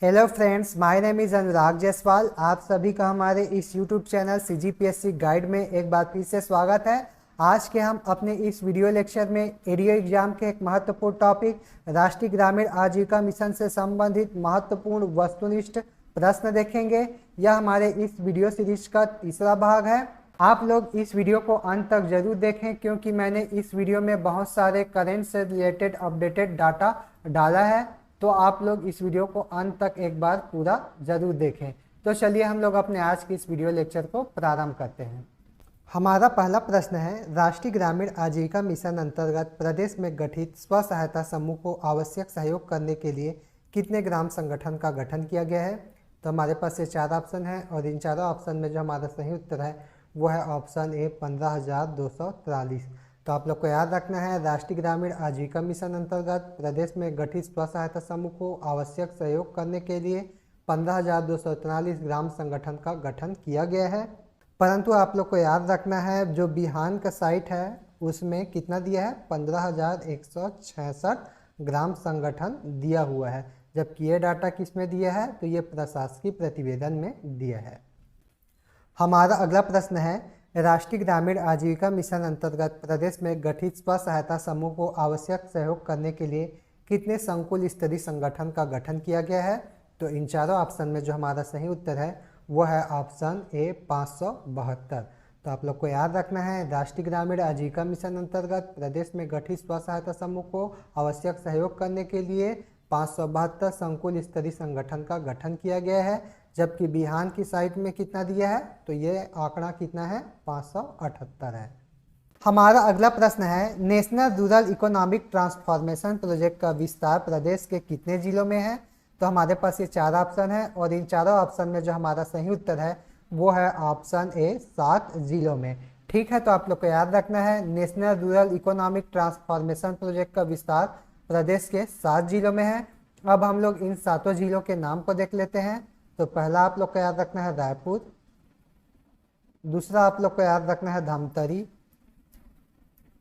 Hello friends, my name is Anurag Jaiswal. आप सभी का हमारे इस यूट्यूब चैनल सीजीपीएससी गाइड में एक बार फिर से स्वागत है। आज के हम अपने इस वीडियो लेक्चर में एडीओ एग्जाम के एक महत्वपूर्ण टॉपिक राष्ट्रीय ग्रामीण आजीविका मिशन से संबंधित महत्वपूर्ण वस्तुनिष्ठ प्रश्न देखेंगे। यह हमारे इस वीडियो सीरीज का तीसरा भाग है। आप लोग इस वीडियो को अंत तक जरूर देखें, क्योंकि मैंने इस वीडियो में बहुत सारे करेंट से रिलेटेड अपडेटेड डाटा डाला है। तो आप लोग इस वीडियो को अंत तक एक बार पूरा जरूर देखें। तो चलिए हम लोग अपने आज की इस वीडियो लेक्चर को प्रारंभ करते हैं। हमारा पहला प्रश्न है, राष्ट्रीय ग्रामीण आजीविका मिशन अंतर्गत प्रदेश में गठित स्व सहायता समूह को आवश्यक सहयोग करने के लिए कितने ग्राम संगठन का गठन किया गया है? तो हमारे पास ये 4 ऑप्शन है और इन चारों ऑप्शन में जो हमारा सही उत्तर है वो है ऑप्शन ए 15,243। तो आप लोग को याद रखना है, राष्ट्रीय ग्रामीण आजीविका मिशन अंतर्गत प्रदेश में गठित स्व सहायता समूह को आवश्यक सहयोग करने के लिए 15,243 ग्राम संगठन का गठन किया गया है। परंतु आप लोग को याद रखना है, जो बिहान का साइट है उसमें कितना दिया है? 15,166 ग्राम संगठन दिया हुआ है, जबकि ये डाटा किस में दिया है? तो ये प्रशासकीय प्रतिवेदन में दिया है। हमारा अगला प्रश्न है, राष्ट्रीय ग्रामीण आजीविका मिशन अंतर्गत प्रदेश में गठित स्व सहायता समूह को आवश्यक सहयोग करने के लिए कितने संकुल स्तरीय संगठन का गठन किया गया है? तो इन चारों ऑप्शन में जो हमारा सही उत्तर है वो है ऑप्शन ए 572। तो आप लोग को याद रखना है, राष्ट्रीय ग्रामीण आजीविका मिशन अंतर्गत प्रदेश में गठित स्व सहायता समूह को आवश्यक सहयोग करने के लिए 572 संकुल स्तरीय संगठन का गठन किया गया है, जबकि बिहान की साइट में कितना दिया है? तो ये आंकड़ा कितना है? 578 है। हमारा अगला प्रश्न है, national rural economic transformation project का विस्तार प्रदेश के कितने जिलों में है? तो हमारे पास ये 4 ऑप्शन है और इन चारों ऑप्शन में जो हमारा सही उत्तर है वो है ऑप्शन ए 7 जिलों में। ठीक है, तो आप लोग को याद रखना है, national rural economic transformation project का विस्तार प्रदेश के 7 जिलों में है। अब हम लोग इन 7 जिलों के नाम को देख लेते हैं। तो पहला आप लोग को याद रखना है रायपुर, दूसरा आप लोग को याद रखना है धमतरी,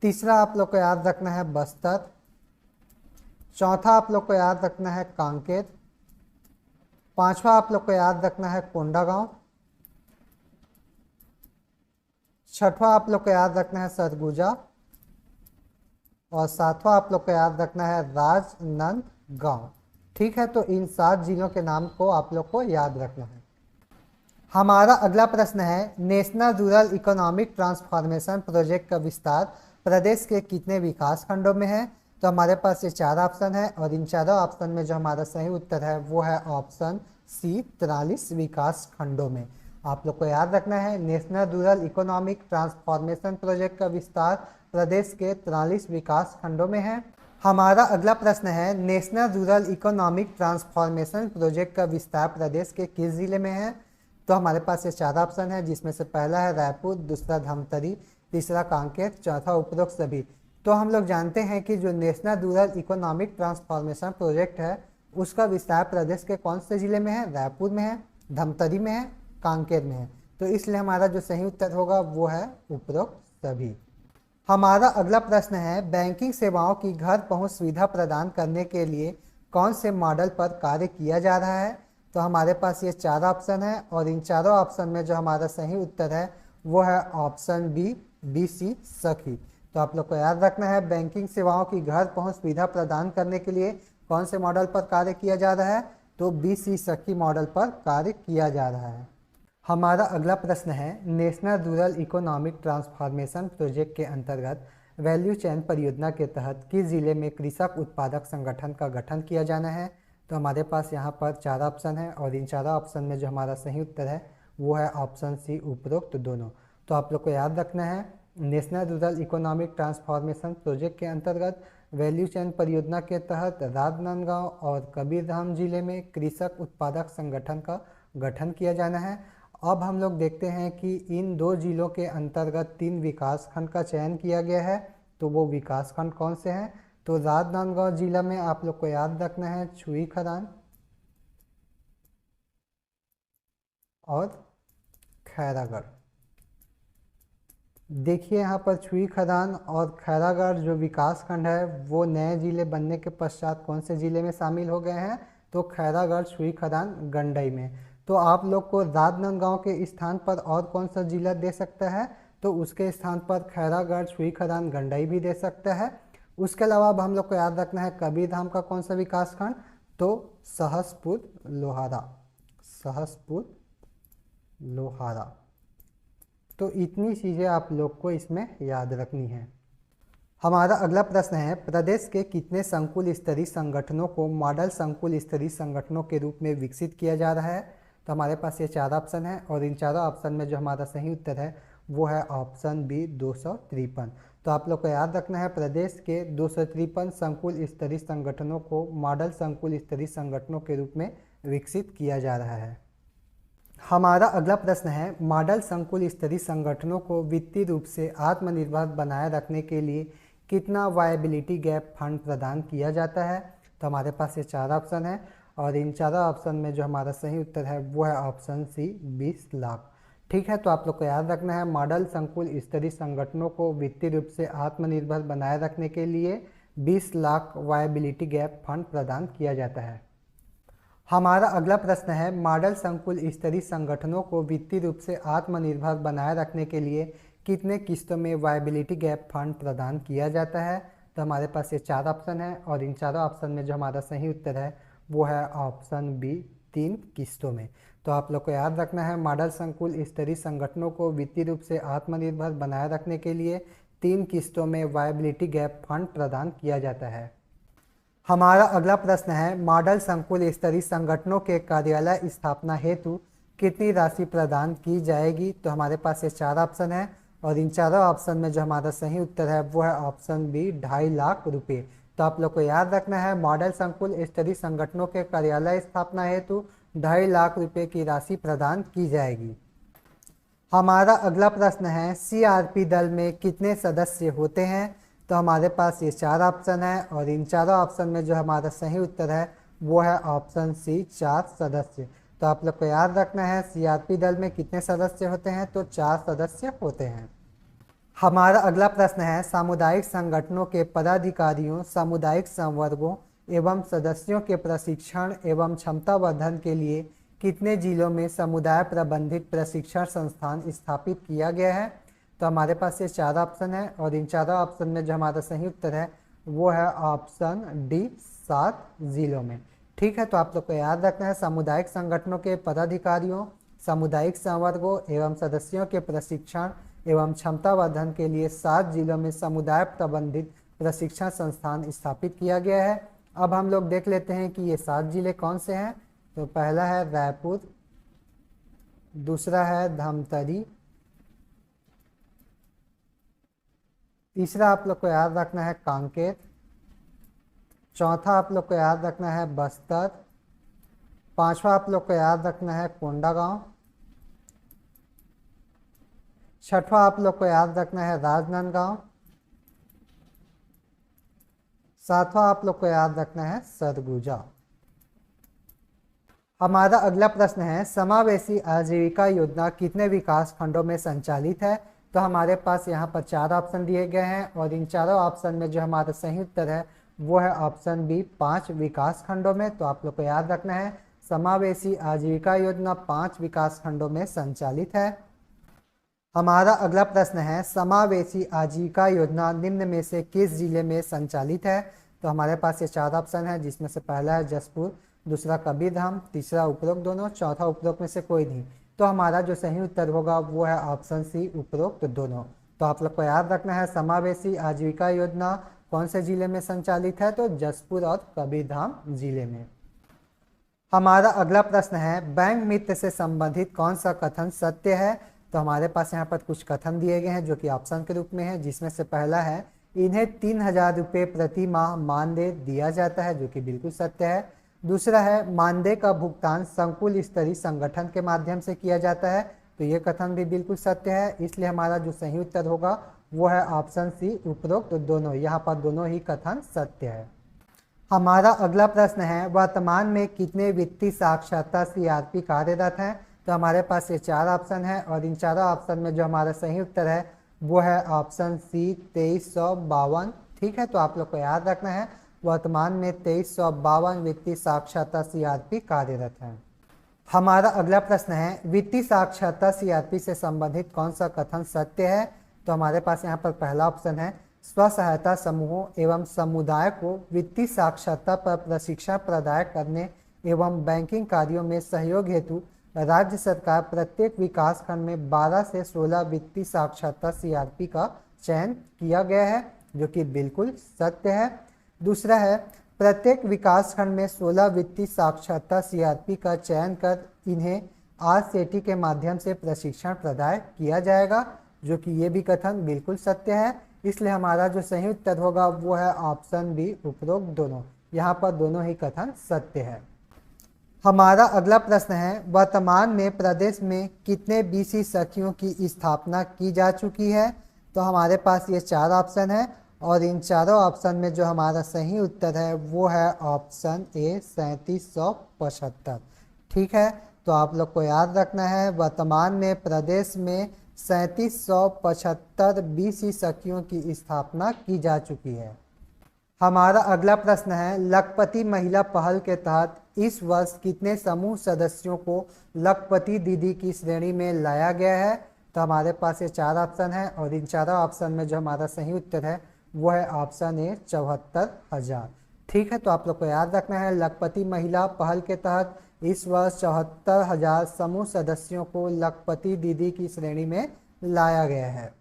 तीसरा आप लोग को याद रखना है बस्तर, चौथा आप लोग को याद रखना है कांकेर, पांचवा आप लोग को याद रखना है कोंडागांव, छठवां आप लोग को याद रखना है सरगुजा और सातवां आप लोग को याद रखना है राजनांदगांव। ठीक है, तो इन 7 जिलों के नाम को आप लोग को याद रखना है। हमारा अगला प्रश्न है, national rural economic transformation project का विस्तार प्रदेश के कितने विकास खंडों में है? तो हमारे पास ये 4 ऑप्शन है और इन चारों ऑप्शन में जो हमारा सही उत्तर है वो है ऑप्शन सी 43 विकास खंडों में। आप लोग को याद रखना है, national rural economic transformation project का विस्तार प्रदेश के 43 विकास खंडों में है। हमारा अगला प्रश्न है, national rural economic transformation project का विस्तार प्रदेश के किस जिले में है? तो हमारे पास ये 4 ऑप्शन है, जिसमें से पहला है रायपुर, दूसरा धमतरी, तीसरा कांकेर, चौथा उपरोक्त सभी। तो हम लोग जानते हैं कि जो national rural economic transformation project है उसका विस्तार प्रदेश के कौन से जिले में है? रायपुर में है, धमतरी में है, कांकेर में है। तो इसलिए हमारा जो सही उत्तर होगा वो है उपरोक्त सभी। हमारा अगला प्रश्न है, बैंकिंग सेवाओं की घर पहुंच सुविधा प्रदान करने के लिए कौन से मॉडल पर कार्य किया जा रहा है? तो हमारे पास ये 4 ऑप्शन है और इन चारों ऑप्शन में जो हमारा सही उत्तर है वो है ऑप्शन बी BC सखी। तो आप लोग को याद रखना है, बैंकिंग सेवाओं की घर पहुंच सुविधा प्रदान करने के लिए कौन से मॉडल पर कार्य किया जा रहा है? तो BC सखी मॉडल पर कार्य किया जा रहा है। हमारा अगला प्रश्न है, national rural economic transformation project के अंतर्गत वैल्यू चेन परियोजना के तहत किस जिले में कृषक उत्पादक संगठन का गठन किया जाना है? तो हमारे पास यहाँ पर 4 ऑप्शन है और इन 4 ऑप्शन में जो हमारा सही उत्तर है वो है ऑप्शन सी उपरोक्त दोनों। तो आप लोग को याद रखना है, national rural economic transformation project के अंतर्गत वैल्यू चेन परियोजना के तहत राजनांदगांव और कबीरधाम जिले में कृषक उत्पादक संगठन का गठन किया जाना है। अब हम लोग देखते हैं कि इन 2 जिलों के अंतर्गत 3 विकास खंड का चयन किया गया है। तो वो विकास खंड कौन से हैं? तो राजनांदगांव जिला में आप लोग को याद रखना है छुई खदान और खैरागढ़। देखिए यहाँ पर छुई खदान और खैरागढ़ जो विकास खंड है वो नए जिले बनने के पश्चात कौन से जिले में शामिल हो गए हैं? तो खैरागढ़, सुई खदान, गंडई में। तो आप लोग को राजनांदगांव के स्थान पर और कौन सा जिला दे सकता है, तो उसके स्थान पर खैरागढ़, सुई खदान, गंडई भी दे सकता है। उसके अलावा अब हम लोग को याद रखना है कबीरधाम का कौन सा विकास खंड, तो सहसपुर लोहारा, सहसपुर लोहारा। तो इतनी चीज़ें आप लोग को इसमें याद रखनी है। हमारा अगला प्रश्न है, प्रदेश के कितने संकुल स्तरीय संगठनों को मॉडल संकुल स्तरीय संगठनों के रूप में विकसित किया जा रहा है। तो हमारे पास ये 4 ऑप्शन है और इन चारों ऑप्शन में जो हमारा सही उत्तर है वो है ऑप्शन बी 253। तो आप लोग को याद रखना है प्रदेश के 253 संकुल स्तरीय संगठनों को मॉडल संकुल स्तरीय संगठनों के रूप में विकसित किया जा रहा है। हमारा अगला प्रश्न है, मॉडल संकुल स्तरीय संगठनों को वित्तीय रूप से आत्मनिर्भर बनाए रखने के लिए कितना वायबिलिटी गैप फंड प्रदान किया जाता है। तो हमारे पास ये 4 ऑप्शन है और इन चारों ऑप्शन में जो हमारा सही उत्तर है वो है ऑप्शन सी 20 लाख। ठीक है, तो आप लोग को याद रखना है मॉडल संकुल स्तरीय संगठनों को वित्तीय रूप से आत्मनिर्भर बनाए रखने के लिए 20 लाख वायबिलिटी गैप फंड प्रदान किया जाता है। हमारा अगला प्रश्न है, मॉडल संकुल स्तरीय संगठनों को वित्तीय रूप से आत्मनिर्भर बनाए रखने के लिए कितने किस्तों में वायबिलिटी गैप फंड प्रदान किया जाता है। तो हमारे पास ये 4 ऑप्शन है और इन चारों ऑप्शन में जो हमारा सही उत्तर है वो है ऑप्शन बी 3 किस्तों में। तो आप लोग को याद रखना है मॉडल संकुल स्तरीय संगठनों को वित्तीय रूप से आत्मनिर्भर बनाए रखने के लिए 3 किस्तों में वायबिलिटी गैप फंड प्रदान किया जाता है। हमारा अगला प्रश्न है, मॉडल संकुल स्तरीय संगठनों के कार्यालय स्थापना हेतु कितनी राशि प्रदान की जाएगी। तो हमारे पास ये 4 ऑप्शन है और इन चारों ऑप्शन में जो हमारा सही उत्तर है वो है ऑप्शन बी 2.5 लाख रुपये। तो आप लोग को याद रखना है मॉडल संकुल स्तरीय संगठनों के कार्यालय स्थापना हेतु 2.5 लाख रुपये की राशि प्रदान की जाएगी। हमारा अगला प्रश्न है, सीआरपी दल में कितने सदस्य होते हैं। तो हमारे पास ये 4 ऑप्शन है और इन चारों ऑप्शन में जो हमारा सही उत्तर है वो है ऑप्शन सी 4 सदस्य। तो आप लोग को याद रखना है सीआरपी दल में कितने सदस्य होते हैं, तो 4 सदस्य होते हैं। हमारा अगला प्रश्न है, सामुदायिक संगठनों के पदाधिकारियों, सामुदायिक संवर्गों एवं सदस्यों के प्रशिक्षण एवं क्षमतावर्धन के लिए कितने जिलों में समुदाय प्रबंधित प्रशिक्षण संस्थान स्थापित किया गया है। तो हमारे पास ये 4 ऑप्शन है और इन चारों ऑप्शन में जो हमारा सही उत्तर है वो है ऑप्शन डी 7 जिलों में। ठीक है, तो आप लोग को याद रखना है सामुदायिक संगठनों के पदाधिकारियों, सामुदायिक संवर्गों एवं सदस्यों के प्रशिक्षण एवं क्षमतावर्धन के लिए 7 जिलों में समुदाय प्रबंधित प्रशिक्षण संस्थान स्थापित किया गया है। अब हम लोग देख लेते हैं कि ये 7 जिले कौन से हैं। तो पहला है रायपुर, दूसरा है धमतरी, तीसरा आप लोग को याद रखना है कांकेर, चौथा आप लोग को याद रखना है बस्तर, पांचवा आप लोग को याद रखना है कोंडागांव, छठवां आप लोग को याद रखना है राजनांदगांव, सातवां आप लोग को याद रखना है सरगुजा। हमारा अगला प्रश्न है, समावेशी आजीविका योजना कितने विकास खंडों में संचालित है। तो हमारे पास यहाँ पर 4 ऑप्शन दिए गए हैं और इन चारों ऑप्शन में जो हमारा सही उत्तर है वो है ऑप्शन बी 5 विकास खंडों में। तो आप लोग को याद रखना है समावेशी आजीविका योजना 5 विकास खंडों में संचालित है। हमारा अगला प्रश्न है, समावेशी आजीविका योजना निम्न में से किस जिले में संचालित है। तो हमारे पास ये 4 ऑप्शन है जिसमें से पहला है जसपुर, दूसरा कबीरधाम, तीसरा उपरोक्त दोनों, चौथा उपरोक्त में से कोई नहीं। तो हमारा जो सही उत्तर होगा वो है ऑप्शन सी उपरोक्त दोनों। तो आप लोग को याद रखना है समावेशी आजीविका योजना कौन से जिले में संचालित है, तो जसपुर और कबीरधाम जिले में। हमारा अगला प्रश्न है, बैंक मित्र से संबंधित कौन सा कथन सत्य है। तो हमारे पास यहाँ पर कुछ कथन दिए गए हैं जो कि ऑप्शन के रूप में है, जिसमें से पहला है इन्हें 3000 रुपये प्रति माह मानदेय दिया जाता है, जो कि बिल्कुल सत्य है। दूसरा है मानदेय का भुगतान संकुल स्तरीय संगठन के माध्यम से किया जाता है, तो ये कथन भी बिल्कुल सत्य है। इसलिए हमारा जो सही उत्तर होगा वो है ऑप्शन सी उपरोक्त दोनों। यहाँ पर दोनों ही कथन सत्य है। हमारा अगला प्रश्न है, वर्तमान में कितने वित्तीय साक्षरता सीआरपी कार्यरत हैं। तो हमारे पास ये 4 ऑप्शन है और इन चारों ऑप्शन में जो हमारा सही उत्तर है वो है ऑप्शन सी 2352। ठीक है, तो आप लोग को याद रखना है वर्तमान में 2352 वित्तीय साक्षरता सीआरपी कार्यरत हैं। हमारा अगला प्रश्न है, वित्तीय साक्षरता सीआरपी से संबंधित कौन सा कथन सत्य है? तो हमारे पास यहाँ पर पहला ऑप्शन है, स्व सहायता समूहों एवं समुदाय को वित्तीय साक्षरता पर प्रशिक्षण प्रदान करने एवं बैंकिंग कार्यों में सहयोग हेतु राज्य सरकार प्रत्येक विकास खंड में 12 से 16 वित्तीय साक्षरता सीआरपी का चयन किया गया है, जो कि बिल्कुल सत्य है। दूसरा है, प्रत्येक विकास खंड में 16 वित्तीय साक्षरता सीआरपी का चयन कर इन्हें आरसेटी के माध्यम से प्रशिक्षण प्रदान किया जाएगा, जो कि ये भी कथन बिल्कुल सत्य है। इसलिए हमारा जो सही उत्तर होगा वो है ऑप्शन बी, उपरोक्त दोनों। यहाँ पर दोनों ही कथन सत्य है। हमारा अगला प्रश्न है, वर्तमान में प्रदेश में कितने बीसी सखियों की स्थापना की जा चुकी है? तो हमारे पास ये 4 ऑप्शन है और इन चारों ऑप्शन में जो हमारा सही उत्तर है वो है ऑप्शन ए, 3775। ठीक है, तो आप लोग को याद रखना है, वर्तमान में प्रदेश में 3775 बीसी सखियों की स्थापना की जा चुकी है। हमारा अगला प्रश्न है, लखपति महिला पहल के तहत इस वर्ष कितने समूह सदस्यों को लखपति दीदी की श्रेणी में लाया गया है? तो हमारे पास ये 4 ऑप्शन है और इन चारों ऑप्शन में जो हमारा सही उत्तर है वो है ऑप्शन ए, 74,000। ठीक है, तो आप लोग को याद रखना है, लखपति महिला पहल के तहत इस वर्ष 74,000 समूह सदस्यों को लखपति दीदी की श्रेणी में लाया गया है।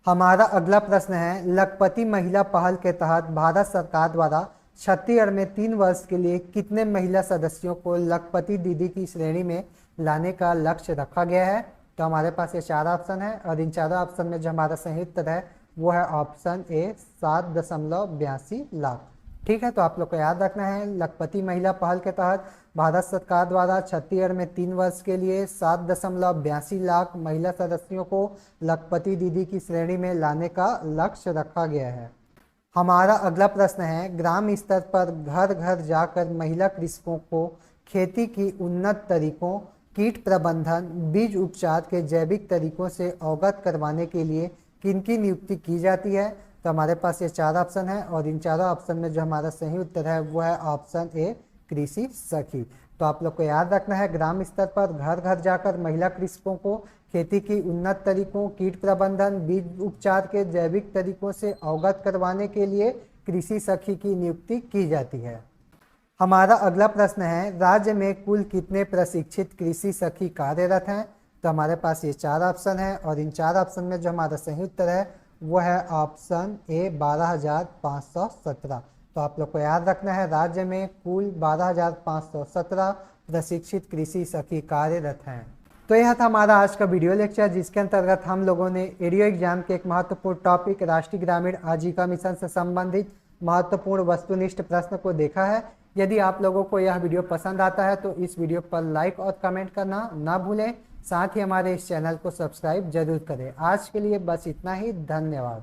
हमारा अगला प्रश्न है, लखपति महिला पहल के तहत भारत सरकार द्वारा छत्तीसगढ़ में 3 वर्ष के लिए कितने महिला सदस्यों को लखपति दीदी की श्रेणी में लाने का लक्ष्य रखा गया है? तो हमारे पास ये 4 ऑप्शन है और इन चारों ऑप्शन में जो हमारा सही उत्तर है वो है ऑप्शन ए, 7.82 लाख। ठीक है, तो आप लोग को याद रखना है, लखपति महिला पहल के तहत भारत सरकार द्वारा छत्तीसगढ़ में 3 वर्ष के लिए 7.82 लाख महिला सदस्यों को लखपति दीदी की श्रेणी में लाने का लक्ष्य रखा गया है। हमारा अगला प्रश्न है, ग्राम स्तर पर घर घर जाकर महिला कृषकों को खेती की उन्नत तरीकों, कीट प्रबंधन, बीज उपचार के जैविक तरीकों से अवगत करवाने के लिए किनकी नियुक्ति की जाती है? तो हमारे पास ये 4 ऑप्शन है और इन चारों ऑप्शन में जो हमारा सही उत्तर है वो है ऑप्शन ए, कृषि सखी। तो आप लोग को याद रखना है, ग्राम स्तर पर घर घर जाकर महिला कृषकों को खेती की उन्नत तरीकों, कीट प्रबंधन, बीज उपचार के जैविक तरीकों से अवगत करवाने के लिए कृषि सखी की नियुक्ति की जाती है। हमारा अगला प्रश्न है, राज्य में कुल कितने प्रशिक्षित कृषि सखी कार्यरत हैं? तो हमारे पास ये 4 ऑप्शन है और इन 4 ऑप्शन में जो हमारा सही उत्तर है वो है ऑप्शन ए, 12,517। तो आप लोग को याद रखना है, राज्य में कुल 12,517 प्रशिक्षित कृषि सखी कार्यरत हैं। तो यह था हमारा आज का वीडियो लेक्चर, जिसके अंतर्गत हम लोगों ने एडीओ एग्जाम के एक महत्वपूर्ण टॉपिक राष्ट्रीय ग्रामीण आजीविका मिशन से संबंधित महत्वपूर्ण वस्तुनिष्ठ प्रश्न को देखा है। यदि आप लोगों को यह वीडियो पसंद आता है तो इस वीडियो पर लाइक और कमेंट करना ना भूलें। साथ ही हमारे इस चैनल को सब्सक्राइब जरूर करें। आज के लिए बस इतना ही, धन्यवाद।